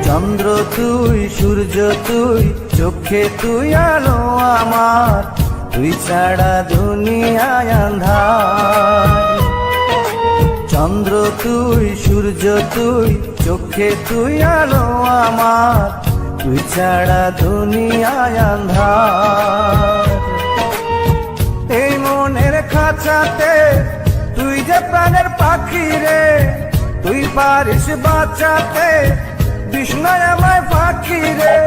চন্দ্র তুই, সূর্য তুই, চোখে তুই আলো আমার, তুই ছাড়া দুনিয়ায় আঁধার। চন্দ্র তুই, সূর্য তুই, চোখে তুই আলো আমার, তুই ছাড়া দুনিয়ায় আঁধার। এই মনের খাঁচাতে তুই যে প্রাণের পাখি রে, তুই পারিস বাঁচাতে বিষ্ণায় আমায় ফাঁকি রে।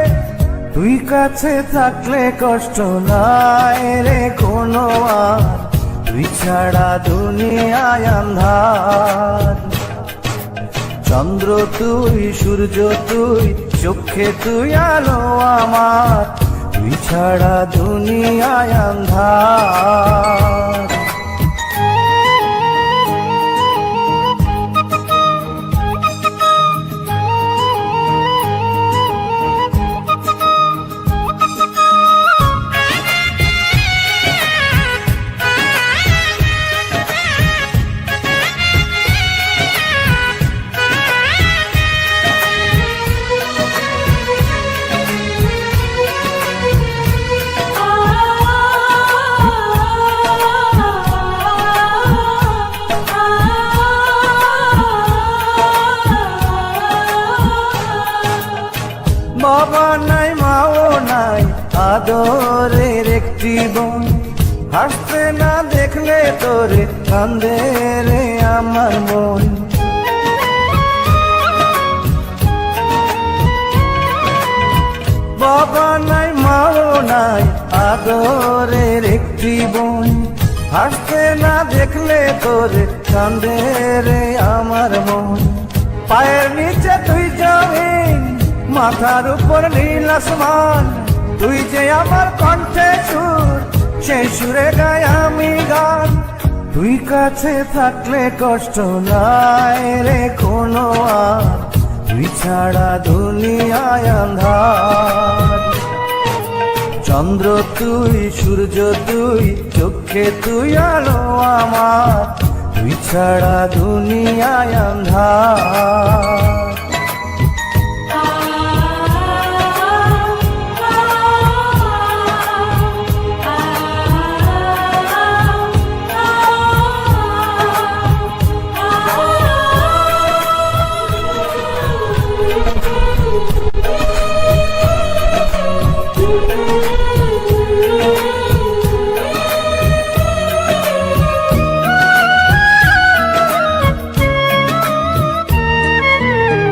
তুই কাছে থাকলে কষ্ট নাই রে কোনো আর, তুই ছাড়া দুনিয়ায় আঁধার। চন্দ্র তুই, সূর্য তুই, চোখে তুই আলো আমার, তুই ছাড়া দুনিয়ায় আঁধার। বাবা নাই, মাও নাই, আদরের একটি বোন, হাসতে না দেখলে তোরে কান্দে রে আমার মন। বাবা নাই, মাও নাই, আদরের একটি বোন, হাসতে না দেখলে তোরে কান্দে রে আমার মন। পায়ের নিচে তুই জমিন, মাথার উপর নীল আসমান, তুই যে আমার কণ্ঠে সুর, সেই সুরে গাই আমি গান। তুই কাছে থাকলে কষ্ট নাই রে কোনো আর, তুই ছাড়া দুনিয়ায় আঁধার। চন্দ্র তুই, সূর্য তুই, চোখে তুই আলো আমার, তুই ছাড়া দুনিয়ায় আঁধার।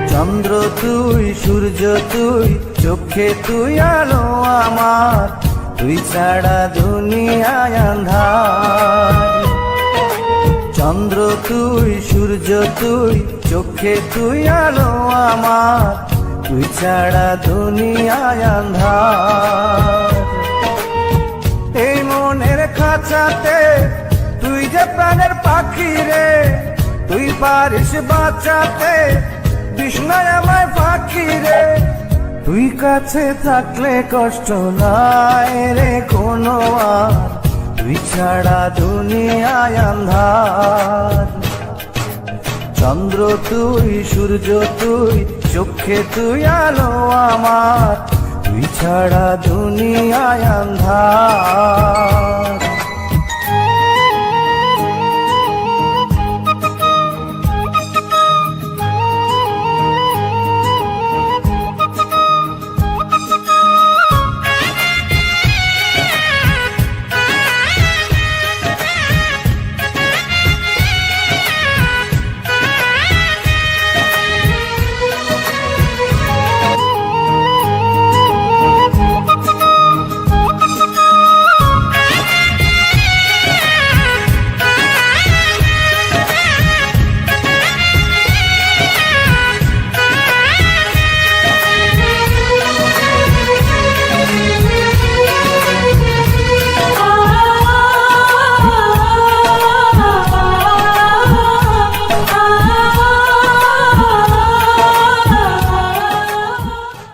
চন্দ্র তুই, সূর্য তুই, চোখে তুই আলো আমার, তুই ছাড়া দুনিয়ায় আঁধার। চন্দ্র তুই, সূর্য তুই, চোখে তুই আলো আমার, তুই ছাড়া দুনিয়ায় আঁধার। এই মনের খাঁচাতে তুই যে প্রাণের পাখি রে, তুই পারিস বাঁচাতে বিষ্ণায় আমায় ফাঁকি রে। তুই কাছে থাকলে কষ্ট নাই রে কোনো আর, তুই ছাড়া দুনিয়ায় আঁধার। চন্দ্র তুই, সূর্য তুই, চোখে তুই আলো আমার, তুই ছাড়া দুনিয়ায় আঁধার।